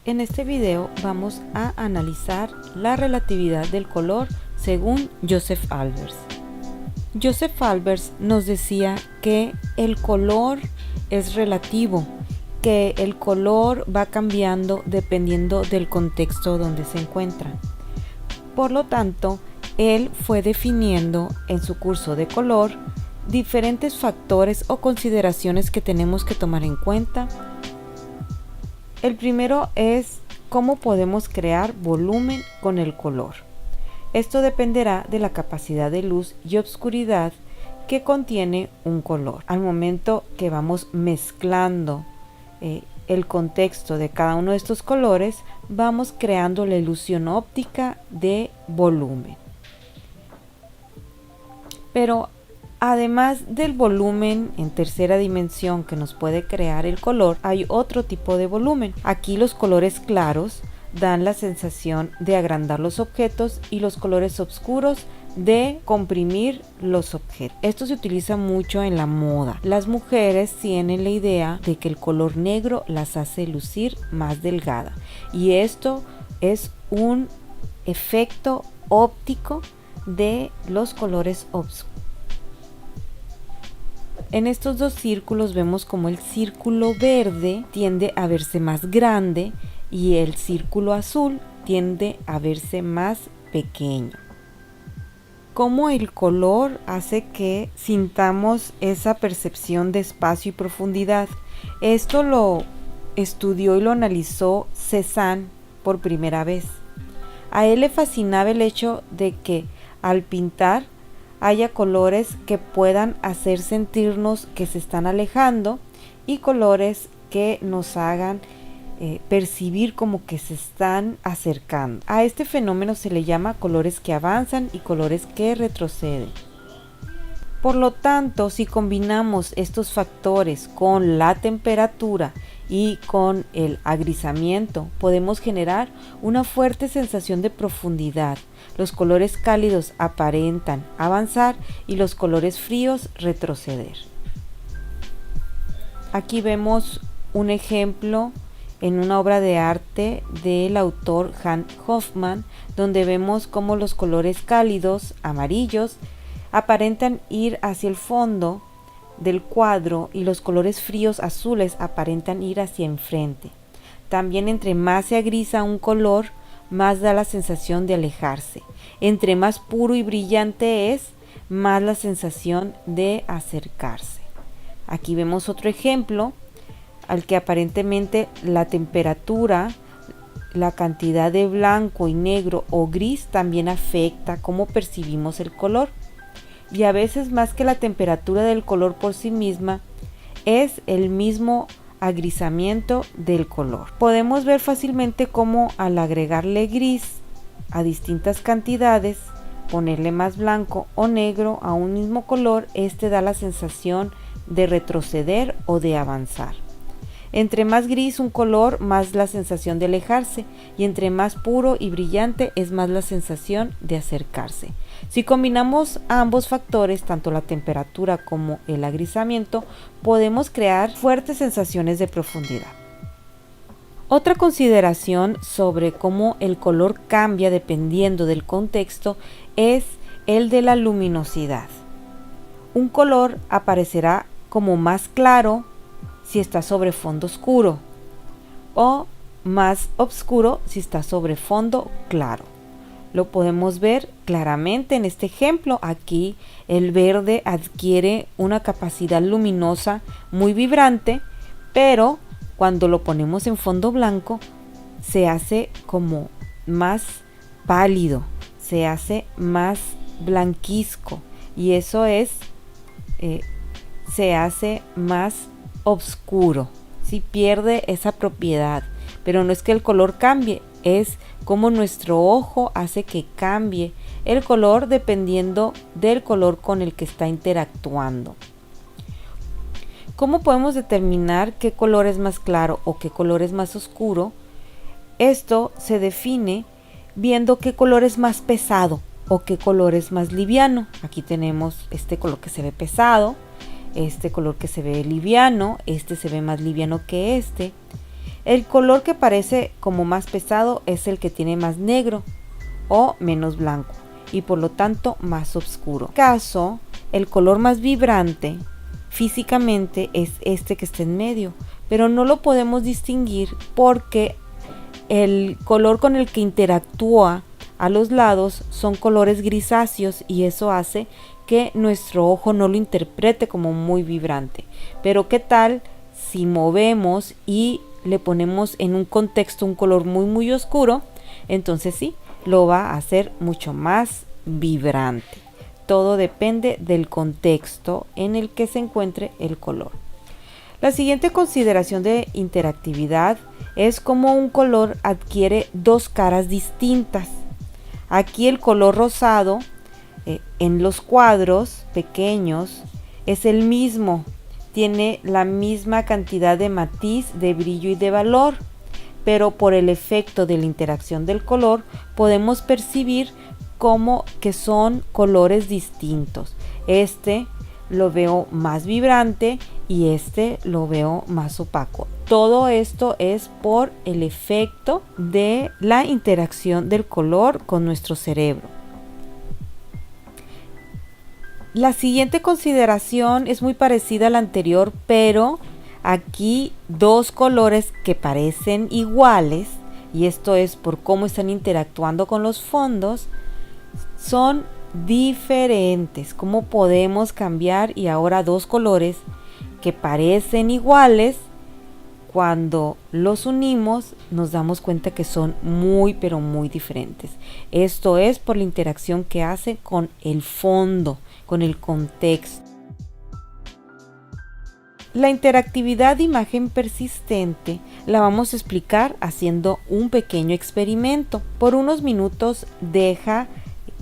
En este video vamos a analizar la relatividad del color según Joseph Albers. Joseph Albers nos decía que el color es relativo, que el color va cambiando dependiendo del contexto donde se encuentra. Por lo tanto, él fue definiendo en su curso de color diferentes factores o consideraciones que tenemos que tomar en cuenta. El primero es cómo podemos crear volumen con el color. Esto dependerá de la capacidad de luz y oscuridad que contiene un color. Al momento que vamos mezclando el contexto de cada uno de estos colores, vamos creando la ilusión óptica de volumen. Pero además del volumen en tercera dimensión que nos puede crear el color, hay otro tipo de volumen. Aquí los colores claros dan la sensación de agrandar los objetos y los colores oscuros de comprimir los objetos. Esto se utiliza mucho en la moda. Las mujeres tienen la idea de que el color negro las hace lucir más delgada, y esto es un efecto óptico de los colores oscuros. En estos dos círculos vemos como el círculo verde tiende a verse más grande y el círculo azul tiende a verse más pequeño. Cómo el color hace que sintamos esa percepción de espacio y profundidad. Esto lo estudió y lo analizó Cézanne por primera vez. A él le fascinaba el hecho de que al pintar haya colores que puedan hacer sentirnos que se están alejando y colores que nos hagan percibir como que se están acercando. A este fenómeno se le llama colores que avanzan y colores que retroceden. Por lo tanto, si combinamos estos factores con la temperatura y con el agrisamiento, podemos generar una fuerte sensación de profundidad. Los colores cálidos aparentan avanzar y los colores fríos retroceder. Aquí vemos un ejemplo en una obra de arte del autor Hans Hofmann, donde vemos cómo los colores cálidos, amarillos, aparentan ir hacia el fondo del cuadro y los colores fríos azules aparentan ir hacia enfrente. También entre más se agrisa un color, más da la sensación de alejarse. Entre más puro y brillante es, más la sensación de acercarse. Aquí vemos otro ejemplo al que aparentemente la temperatura, la cantidad de blanco y negro o gris también afecta cómo percibimos el color. Y a veces, más que la temperatura del color por sí misma, es el mismo agrisamiento del color. Podemos ver fácilmente cómo al agregarle gris a distintas cantidades, ponerle más blanco o negro a un mismo color, este da la sensación de retroceder o de avanzar. Entre más gris un color, más la sensación de alejarse, y entre más puro y brillante es más la sensación de acercarse. Si combinamos ambos factores, tanto la temperatura como el agrisamiento, podemos crear fuertes sensaciones de profundidad. Otra consideración sobre cómo el color cambia dependiendo del contexto es el de la luminosidad. Un color aparecerá como más claro si está sobre fondo oscuro, o más oscuro si está sobre fondo claro. Lo podemos ver claramente en este ejemplo. Aquí el verde adquiere una capacidad luminosa muy vibrante, pero cuando lo ponemos en fondo blanco se hace como más pálido, se hace más blanquizco, y eso es se hace más oscuro, si pierde esa propiedad. Pero no es que el color cambie, es como nuestro ojo hace que cambie el color dependiendo del color con el que está interactuando. ¿Cómo podemos determinar qué color es más claro o qué color es más oscuro? Esto se define viendo qué color es más pesado o qué color es más liviano. Aquí tenemos este color que se ve pesado, este color que se ve liviano, este se ve más liviano que este. El color que parece como más pesado es el que tiene más negro o menos blanco y por lo tanto más oscuro. En este caso, el color más vibrante físicamente es este que está en medio, pero no lo podemos distinguir porque el color con el que interactúa a los lados son colores grisáceos y eso hace que nuestro ojo no lo interprete como muy vibrante. Pero ¿qué tal si movemos y le ponemos en un contexto un color muy oscuro? Entonces sí, lo va a hacer mucho más vibrante. Todo depende del contexto en el que se encuentre el color. La siguiente consideración de interactividad es cómo un color adquiere dos caras distintas. Aquí el color rosado en los cuadros pequeños es el mismo, tiene la misma cantidad de matiz, de brillo y de valor, pero por el efecto de la interacción del color podemos percibir como que son colores distintos. Este lo veo más vibrante y este lo veo más opaco. Todo esto es por el efecto de la interacción del color con nuestro cerebro. La siguiente consideración es muy parecida a la anterior, pero aquí dos colores que parecen iguales, y esto es por cómo están interactuando con los fondos, son diferentes. ¿Cómo podemos cambiar? Y ahora dos colores que parecen iguales, cuando los unimos nos damos cuenta que son pero muy diferentes. Esto es por la interacción que hace con el fondo, con el contexto. La interactividad de imagen persistente la vamos a explicar haciendo un pequeño experimento. Por unos minutos deja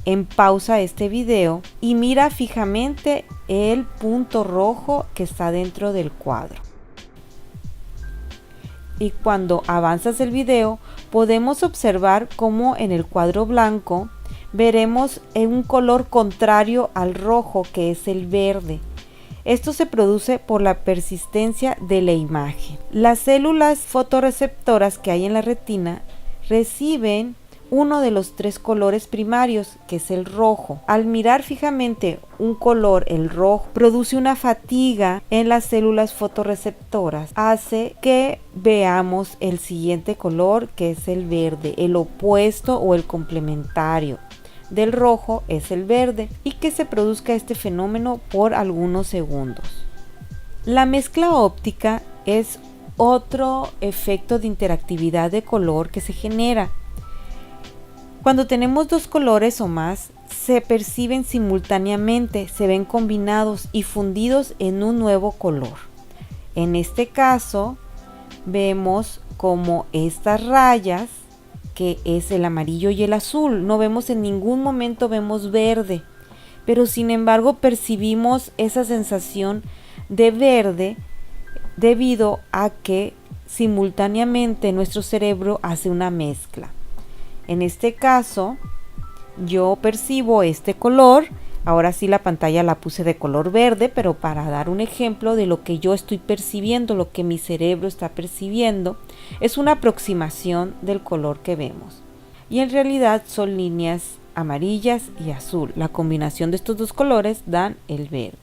en pausa este video y mira fijamente el punto rojo que está dentro del cuadro. Y cuando avanzas el video podemos observar cómo en el cuadro blanco veremos un color contrario al rojo, que es el verde. Esto se produce por la persistencia de la imagen. Las células fotorreceptoras que hay en la retina reciben uno de los tres colores primarios, que es el rojo. Al mirar fijamente un color, el rojo, produce una fatiga en las células fotorreceptoras. Hace que veamos el siguiente color, que es el verde, el opuesto o el complementario del rojo es el verde, y que se produzca este fenómeno por algunos segundos. La mezcla óptica es otro efecto de interactividad de color que se genera. Cuando tenemos dos colores o más, se perciben simultáneamente, se ven combinados y fundidos en un nuevo color. En este caso, vemos como estas rayas, que es el amarillo y el azul, no vemos en ningún momento vemos verde, pero sin embargo percibimos esa sensación de verde debido a que simultáneamente nuestro cerebro hace una mezcla. En este caso, yo percibo este color. Ahora sí la pantalla la puse de color verde, pero para dar un ejemplo de lo que yo estoy percibiendo, lo que mi cerebro está percibiendo, es una aproximación del color que vemos. Y en realidad son líneas amarillas y azul. La combinación de estos dos colores dan el verde.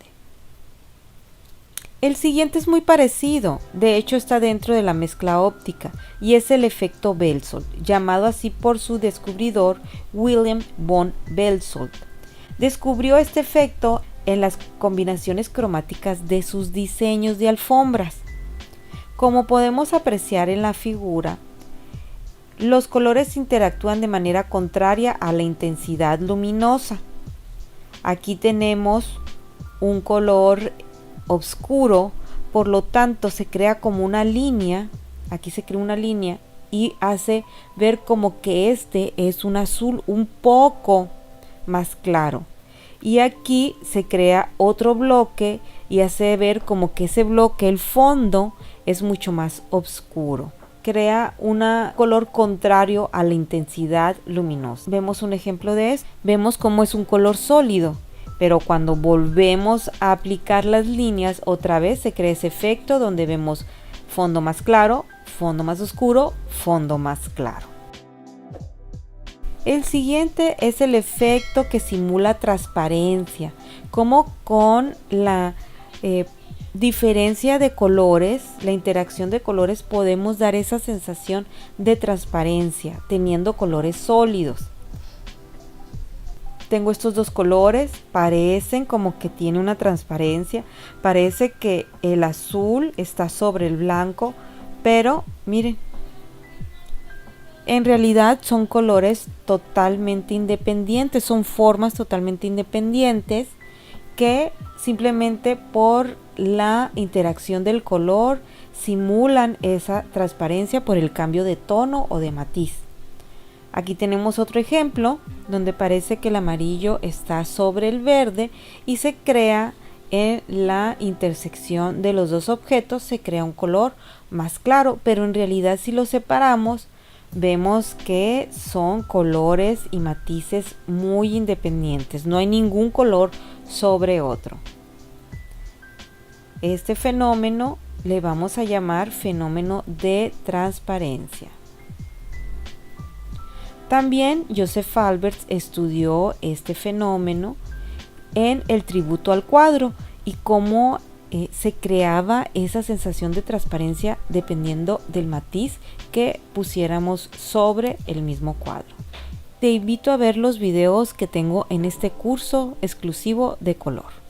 El siguiente es muy parecido, de hecho está dentro de la mezcla óptica, y es el efecto Belsoldt, llamado así por su descubridor Wilhelm von Belsoldt. Descubrió este efecto en las combinaciones cromáticas de sus diseños de alfombras. Como podemos apreciar en la figura, los colores interactúan de manera contraria a la intensidad luminosa. Aquí tenemos un color oscuro, por lo tanto se crea como una línea, aquí se crea una línea y hace ver como que este es un azul un poco más claro, y aquí se crea otro bloque y hace ver como que ese bloque, el fondo, es mucho más oscuro, crea un color contrario a la intensidad luminosa. Vemos un ejemplo de esto, vemos cómo es un color sólido, pero cuando volvemos a aplicar las líneas otra vez se crea ese efecto donde vemos fondo más claro fondo más oscuro, fondo más claro. El siguiente es el efecto que simula transparencia, como con la diferencia de colores, la interacción de colores, podemos dar esa sensación de transparencia teniendo colores sólidos. Tengo estos dos colores, parecen como que tiene una transparencia, parece que el azul está sobre el blanco, pero miren, en realidad son colores totalmente independientes, son formas totalmente independientes que simplemente por la interacción del color simulan esa transparencia por el cambio de tono o de matiz. Aquí tenemos otro ejemplo donde parece que el amarillo está sobre el verde y se crea en la intersección de los dos objetos, se crea un color más claro, pero en realidad si los separamos vemos que son colores y matices muy independientes, no hay ningún color sobre otro. Este fenómeno le vamos a llamar fenómeno de transparencia. También Joseph Albers estudió este fenómeno en El tributo al cuadro y cómo se creaba esa sensación de transparencia dependiendo del matiz que pusiéramos sobre el mismo cuadro. Te invito a ver los videos que tengo en este curso exclusivo de color.